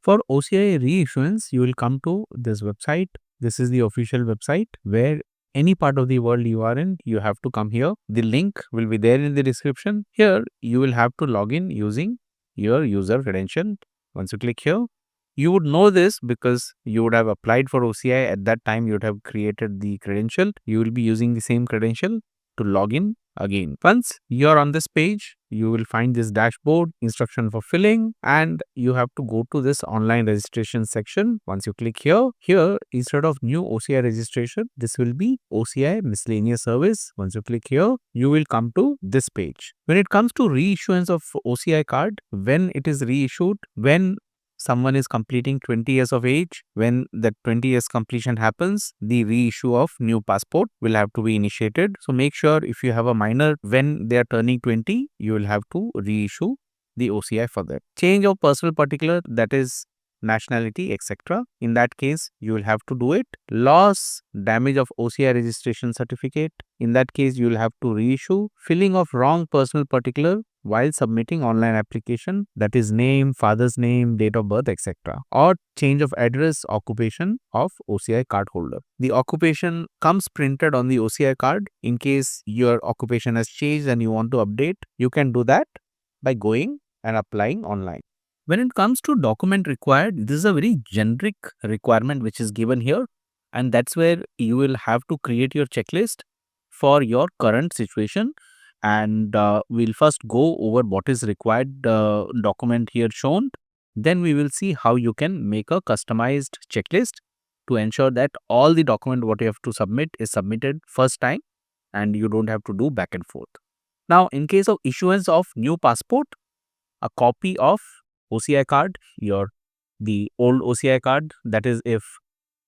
For OCI reissuance, you will come to this website. This is the official website where any part of the world you are in, you have to come here. The link will be there in the description. Here, you will have to log in using your user credential. Once you click here, you would know this because you would have applied for OCI. At that time, you would have created the credential. You will be using the same credential to log in again. Once you're on this page, you will find this dashboard, instruction for filling, and you have to go to this online registration section. Once you click here instead of new OCI registration, this will be OCI miscellaneous service. Once you click here, you will come to this page. When it comes to reissuance of OCI card, when it is reissued, when someone is completing 20 years of age, when that 20 years completion happens, the reissue of new passport will have to be initiated. So make sure if you have a minor, when they are turning 20, you will have to reissue the OCI for them. Change of personal particular, that is nationality, etc. In that case, you will have to do it. Loss, damage of OCI registration certificate. In that case, you will have to reissue. Filling of wrong personal particular while submitting online application, that is name, father's name, date of birth, etc. Or change of address, occupation of OCI card holder. The occupation comes printed on the OCI card. In case your occupation has changed and you want to update, you can do that by going and applying online. When it comes to document required, this is a very generic requirement which is given here, and that's where you will have to create your checklist for your current situation. And we'll first go over what is required document here shown. Then we will see how you can make a customized checklist to ensure that all the document what you have to submit is submitted first time and you don't have to do back and forth. Now, in case of issuance of new passport, a copy of OCI card, the old OCI card, that is if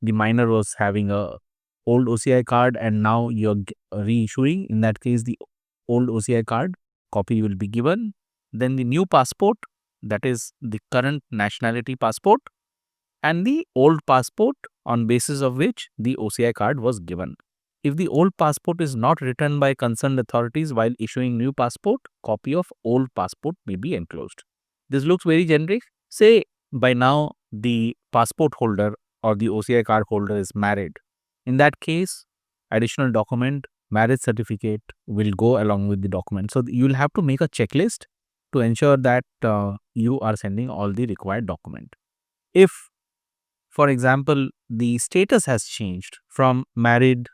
the minor was having a old OCI card and now you're reissuing, in that case the old OCI card copy will be given. Then the new passport, that is the current nationality passport, and the old passport on basis of which the OCI card was given. If the old passport is not returned by concerned authorities while issuing new passport, copy of old passport may be enclosed. This looks very generic. Say by now the passport holder or the OCI card holder is married. In that case, additional document, marriage certificate will go along with the document. So you will have to make a checklist to ensure that you are sending all the required document. If, for example, the status has changed from married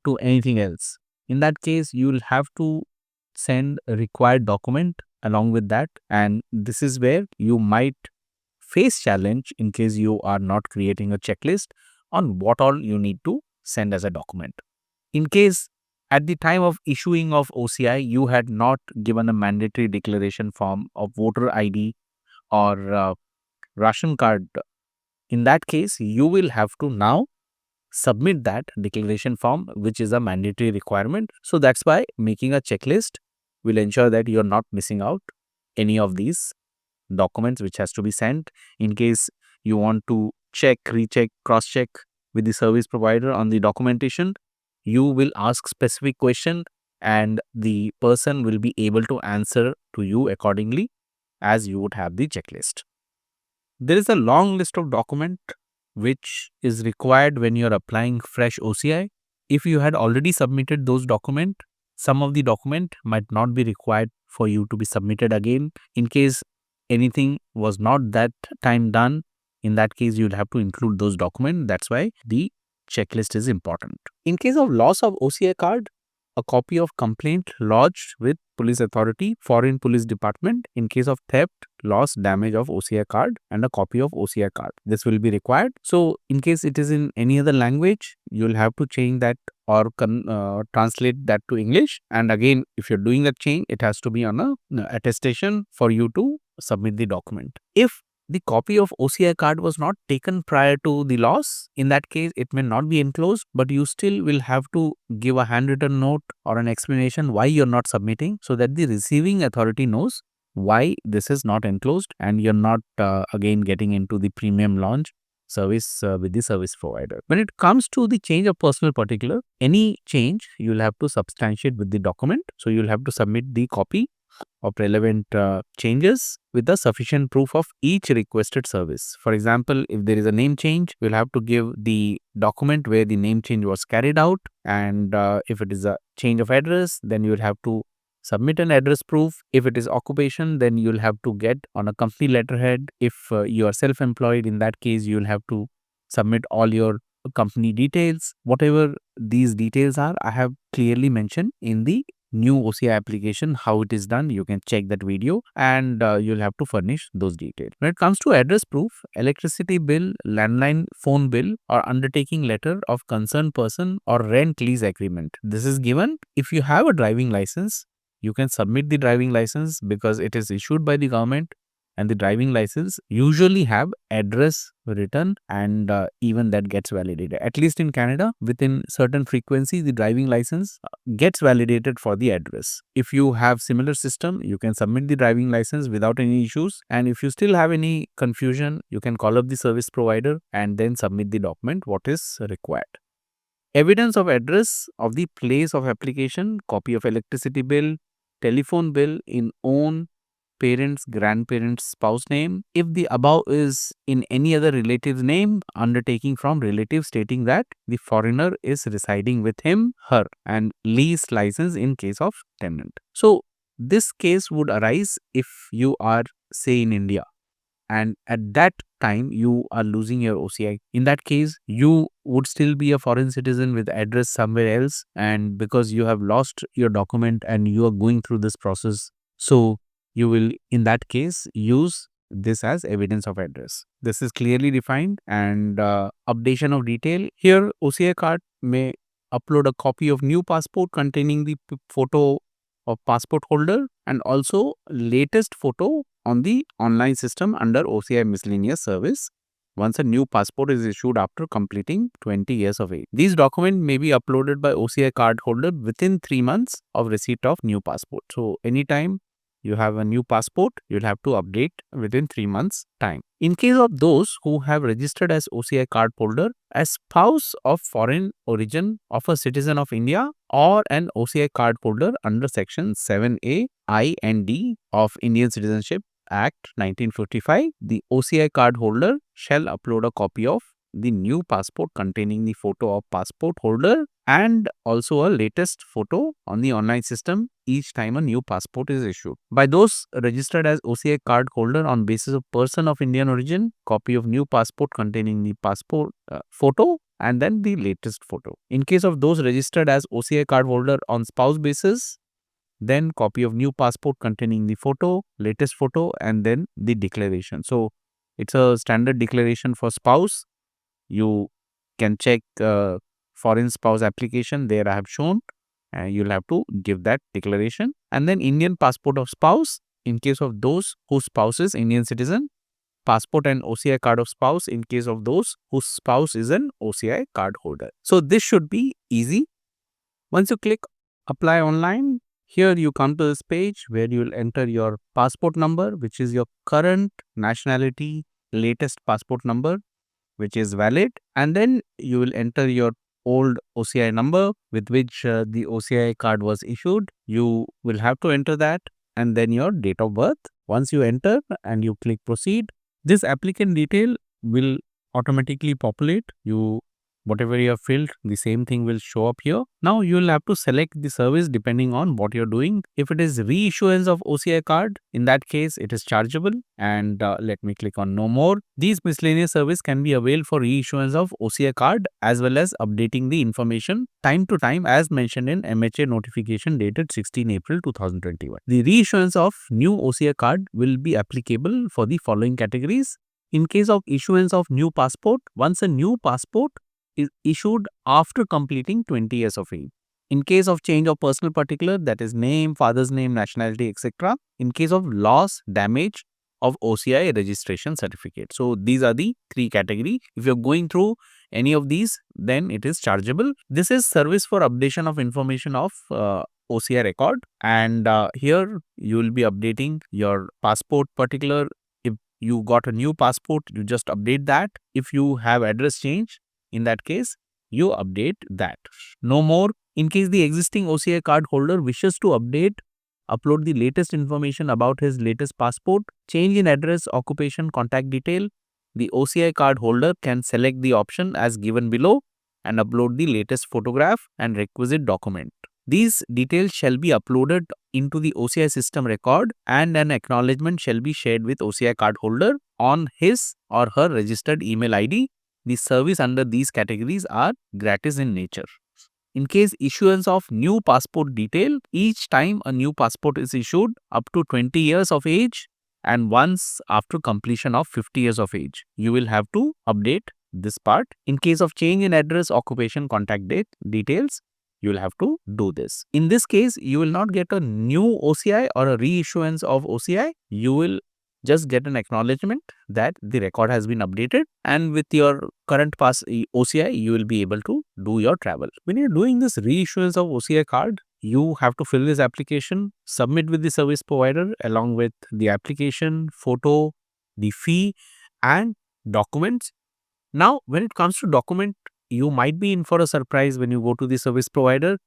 to anything else, in that case, you will have to send a required document along with that. And this is where you might face challenge in case you are not creating a checklist on what all you need to send as a document. In case at the time of issuing of OCI, you had not given a mandatory declaration form of voter ID or ration card, in that case, you will have to now submit that declaration form, which is a mandatory requirement. So that's why making a checklist will ensure that you're not missing out any of these documents which has to be sent. In case you want to check, recheck, cross-check with the service provider on the documentation, you will ask specific question and the person will be able to answer to you accordingly as you would have the checklist. There is a long list of document which is required when you're applying fresh OCI. If you had already submitted those documents, some of the document might not be required for you to be submitted again. In case anything was not that time done, in that case, you'll have to include those documents. That's why the checklist is important. In case of loss of OCI card, a copy of complaint lodged with police authority, foreign police department. In case of theft, loss, damage of OCI card, and a copy of OCI card. This will be required. So in case it is in any other language, you'll have to change that or translate that to English. And again, if you're doing that change, it has to be on a attestation for you to submit the document. If the copy of OCI card was not taken prior to the loss, in that case, it may not be enclosed, but you still will have to give a handwritten note or an explanation why you're not submitting so that the receiving authority knows why this is not enclosed and you're not again getting into the premium launch service with the service provider. When it comes to the change of personal particular, any change you'll have to substantiate with the document. So you'll have to submit the copy of relevant changes with the sufficient proof of each requested service. For example, if there is a name change, we'll have to give the document where the name change was carried out, and if it is a change of address, then you will have to submit an address proof. If it is occupation, then you'll have to get on a company letterhead. If you are self-employed, in that case, you'll have to submit all your company details. Whatever these details are, I have clearly mentioned in the new OCI application how it is done. You can check that video, and you'll have to furnish those details. When it comes to address proof, electricity bill, landline phone bill, or undertaking letter of concerned person or rent lease agreement. This is given if you have a driving license. You can submit the driving license because it is issued by the government, and the driving license usually have address written, and even that gets validated. At least in Canada, within certain frequency, the driving license gets validated for the address. If you have similar system, you can submit the driving license without any issues, and if you still have any confusion, you can call up the service provider and then submit the document what is required. Evidence of address of the place of application, copy of electricity bill, telephone bill in own parents, grandparents, spouse name. If the above is in any other relative's name, undertaking from relative stating that the foreigner is residing with him, her, and lease license in case of tenant. So this case would arise if you are, say, in India, and at that time you are losing your OCI. In that case, you would still be a foreign citizen with address somewhere else, and because you have lost your document and you are going through this process, so you will in that case use this as evidence of address. This is clearly defined. And updation of detail. Here OCI card may upload a copy of new passport containing the photo of passport holder and also latest photo on the online system under OCI miscellaneous service once a new passport is issued after completing 20 years of age. These documents may be uploaded by OCI card holder within 3 months of receipt of new passport. So anytime you have a new passport, you'll have to update within 3 months time. In case of those who have registered as OCI card holder, as spouse of foreign origin of a citizen of India or an OCI card holder under section 7A, I and D of Indian Citizenship Act 1955, the OCI card holder shall upload a copy of the new passport containing the photo of passport holder and also a latest photo on the online system each time a new passport is issued. By those registered as OCI card holder on basis of person of Indian origin, copy of new passport containing the passport photo and then the latest photo. In case of those registered as OCI card holder on spouse basis, then copy of new passport containing the photo, latest photo, and then the declaration. So it's a standard declaration for spouse. You can check foreign spouse application, there I have shown, and you'll have to give that declaration. And then Indian passport of spouse in case of those whose spouse is Indian citizen, passport and OCI card of spouse in case of those whose spouse is an OCI card holder. So this should be easy. Once you click apply online, here you come to this page where you will enter your passport number, which is your current nationality latest passport number, which is valid, and then you will enter your old OCI number with which the OCI card was issued. You will have to enter that, and then your date of birth. Once you enter and you click proceed, this applicant detail will automatically populate. Whatever you have filled, the same thing will show up here. Now you will have to select the service depending on what you're doing. If it is reissuance of OCI card, in that case it is chargeable, and let me click on no more. These miscellaneous service can be availed for reissuance of OCI card as well as updating the information time to time as mentioned in MHA notification dated 16 April 2021. The reissuance of new OCI card will be applicable for the following categories. In case of issuance of new passport, once a new passport is issued after completing 20 years of age. In case of change of personal particular, that is name, father's name, nationality, etc. In case of loss, damage of OCI registration certificate. So these are the 3 categories. If you're going through any of these, then it is chargeable. This is service for updation of information of OCI record, and here you will be updating your passport particular. If you got a new passport, you just update that. If you have address change, in that case, you update that. No more. In case the existing OCI card holder wishes to update upload the latest information about his latest passport, change in address, occupation, contact detail. The OCI card holder can select the option as given below and upload the latest photograph and requisite document. These details shall be uploaded into the OCI system record and an acknowledgement shall be shared with OCI card holder on his or her registered email ID. The service under these categories are gratis in nature. In case issuance of new passport detail, each time a new passport is issued up to 20 years of age and once after completion of 50 years of age, you will have to update this part. In case of change in address, occupation, contact date details, you will have to do this. In this case, you will not get a new OCI or a reissuance of OCI. You will just get an acknowledgement that the record has been updated, and with your current OCI, you will be able to do your travel. When you're doing this reissuance of OCI card, you have to fill this application, submit with the service provider along with the application, photo, the fee and documents. Now, when it comes to document, you might be in for a surprise when you go to the service provider,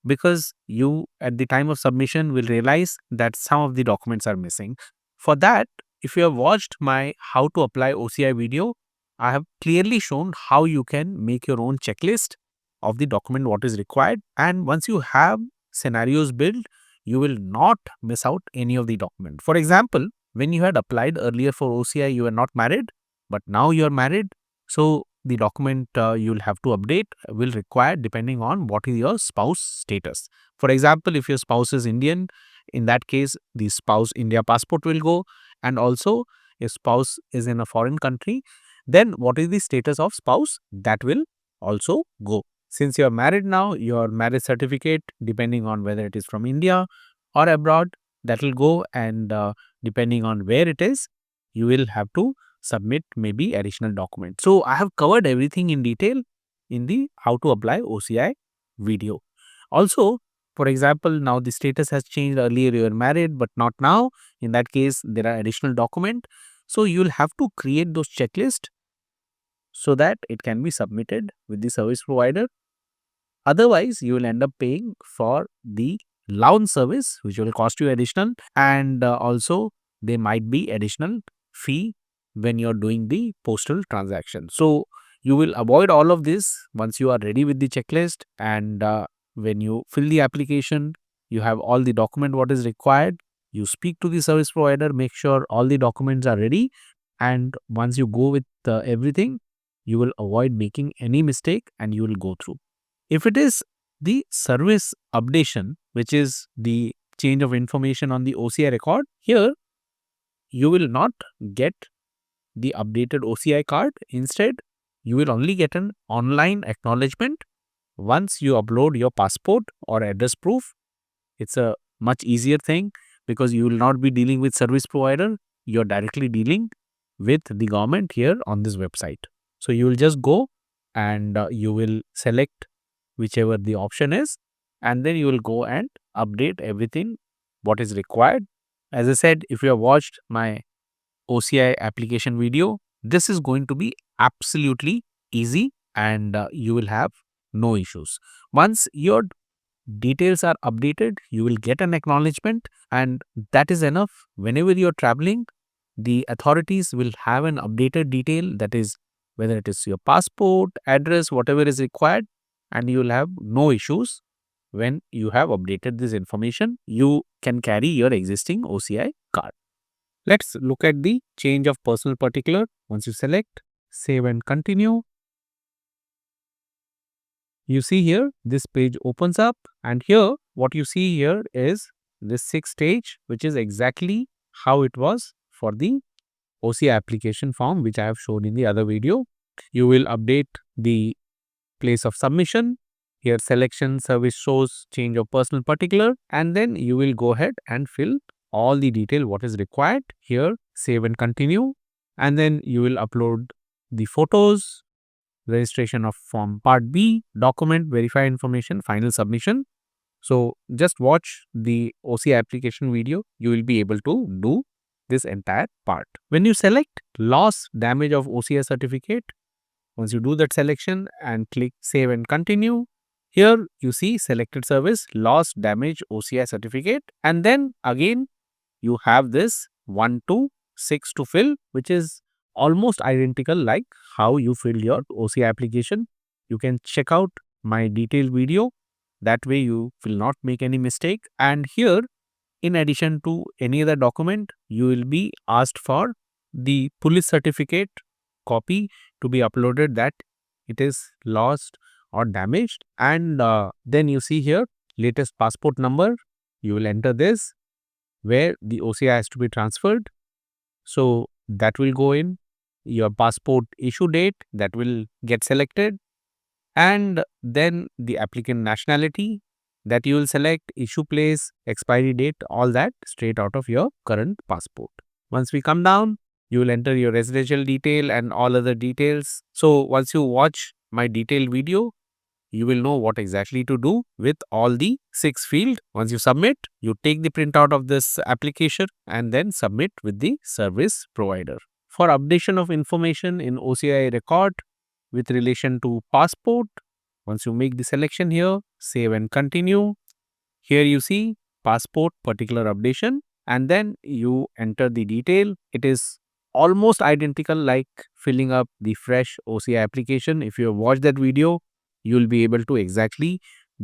because you at the time of submission will realize that some of the documents are missing. For that, if you have watched my how to apply OCI video, I have clearly shown how you can make your own checklist of the document what is required, and once you have scenarios built, you will not miss out any of the document. For example, when you had applied earlier for OCI, you were not married, but now you are married. So the document you will have to update will require depending on what is your spouse status. For example, if your spouse is Indian, in that case the spouse India passport will go, and also if spouse is in a foreign country, then what is the status of spouse, that will also go. Since you are married now, your marriage certificate, depending on whether it is from India or abroad, that will go, and depending on where it is, you will have to submit maybe additional documents. So I have covered everything in detail in the how to apply OCI video. Also, for example, now the status has changed. Earlier you were married, but not now. In that case, there are additional documents. So you will have to create those checklists so that it can be submitted with the service provider. Otherwise, you will end up paying for the lounge service, which will cost you additional, and also there might be additional fee when you're doing the postal transaction. So you will avoid all of this once you are ready with the checklist, and when you fill the application, you have all the document what is required. You speak to the service provider, make sure all the documents are ready, and once you go with everything, you will avoid making any mistake and you will go through. If it is the service updation, which is the change of information on the OCI record, here you will not get the updated OCI card. Instead, you will only get an online acknowledgement once you upload your passport or address proof. It's a much easier thing because you will not be dealing with service provider. You're directly dealing with the government here on this website. So you will just go and you will select whichever the option is, and then you will go and update everything what is required. As I said, if you have watched my OCI application video, this is going to be absolutely easy, and you will have no issues. Once your details are updated, you will get an acknowledgement, and that is enough. Whenever you are traveling, the authorities will have an updated detail, that is whether it is your passport, address, whatever is required, and you will have no issues. When you have updated this information, you can carry your existing OCI card. Let's look at the change of personal particular. Once you select, save and continue, you see here this page opens up, and here what you see here is this 6th stage, which is exactly how it was for the OCI application form, which I have shown in the other video. You will update the place of submission. Here selection service shows change of personal particular, and then you will go ahead and fill all the detail what is required. Here save and continue, and then you will upload the photos, registration of form part B, document, verify information, final submission. So just watch the OCI application video, you will be able to do this entire part. When you select loss damage of OCI certificate, once you do that selection and click save and continue, Here you see selected service, loss, damage, OCI certificate, and then again you have this 1 to 6 to fill, which is almost identical like how you filled your OCI application. You can check out my detailed video. That way you will not make any mistake. And here, in addition to any other document, you will be asked for the police certificate copy to be uploaded that it is lost or damaged. And then you see here latest passport number. You will enter this where the OCI has to be transferred. So that will go in. Your passport issue date, that will get selected. And then the applicant nationality, that you will select, issue place, expiry date, all that straight out of your current passport. Once we come down, you will enter your residential detail and all other details. So once you watch my detailed video, you will know what exactly to do with all the 6 fields. Once you submit, you take the printout of this application and then submit with the service provider. For updation of information in OCI record with relation to passport, once you make the selection here, save and continue. Here you see passport particular updation and then you enter the detail. It is almost identical like filling up the fresh OCI application. If you have watched that video, you will be able to exactly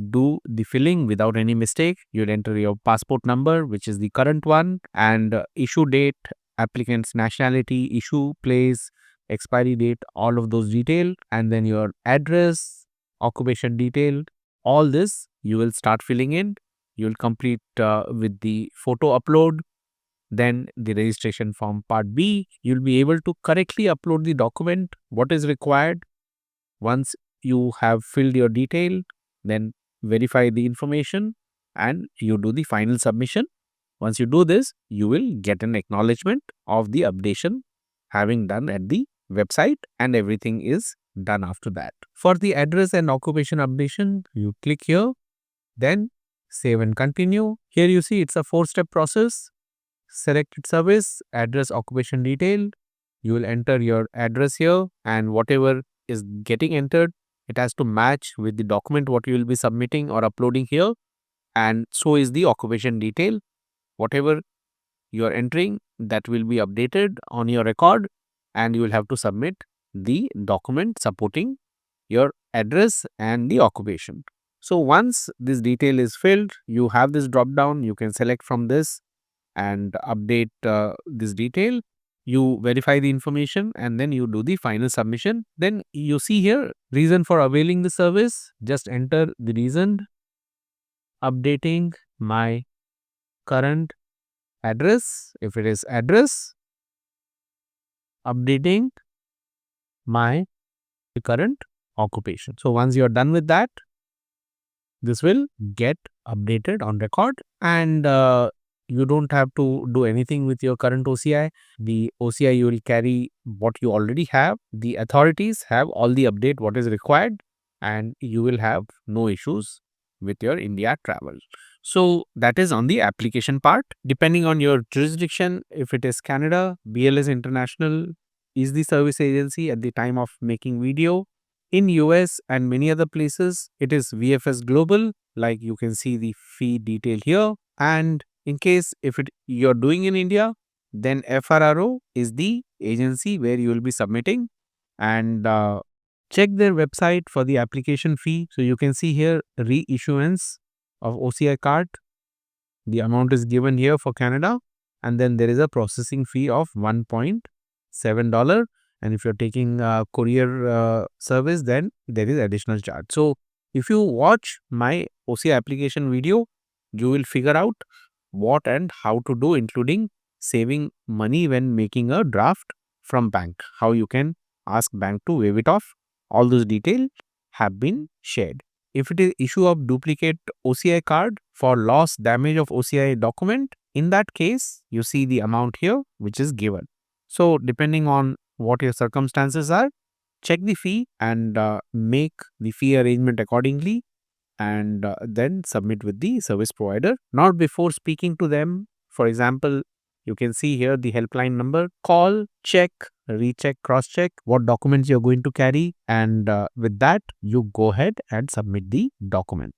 do the filling without any mistake. You'll enter your passport number, which is the current one, and issue date, applicant's nationality, issue place, expiry date, all of those detail, and then your address, occupation detail, all this you will start filling in. You will complete with the photo upload. Then the registration form part B, you'll be able to correctly upload the document, what is required. Once you have filled your detail, then verify the information and you do the final submission. Once you do this, you will get an acknowledgement of the updation having done at the website, and everything is done after that. For the address and occupation updation, you click here, then save and continue. Here you see it's a 4-step process. Selected service, address, occupation detail. You will enter your address here, and whatever is getting entered, it has to match with the document what you will be submitting or uploading here, and so is the occupation detail. Whatever you are entering, that will be updated on your record, and you will have to submit the document supporting your address and the occupation. So once this detail is filled, you have this drop down, you can select from this and update this detail. You verify the information and then you do the final submission. Then you see here reason for availing the service. Just enter the reason. Updating my current address. If it is address, updating my current occupation. So once you are done with that, this will get updated on record, and you don't have to do anything with your current OCI. The OCI you will carry what you already have. The authorities have all the update what is required, and you will have no issues with your India travel. So that is on the application part. Depending on your jurisdiction, if it is Canada, BLS International is the service agency at the time of making video. In US and many other places, it is VFS Global, like you can see the fee detail here. And in case if you're doing in India, then FRRO is the agency where you will be submitting, and check their website for the application fee. So you can see here reissuance of OCI card. The amount is given here for Canada, and then there is a processing fee of $1.7. And if you're taking courier service, then there is additional charge. So if you watch my OCI application video, you will figure out what and how to do, including saving money when making a draft from bank, how you can ask bank to waive it off. All those details have been shared. If it is issue of duplicate OCI card for loss, damage of OCI document, in that case, you see the amount here which is given. So depending on what your circumstances are, check the fee and make the fee arrangement accordingly, and then submit with the service provider. Not before speaking to them. For example, You can see here the helpline number. Call, check, recheck, cross-check what documents you're going to carry, and with that, you go ahead and submit the document.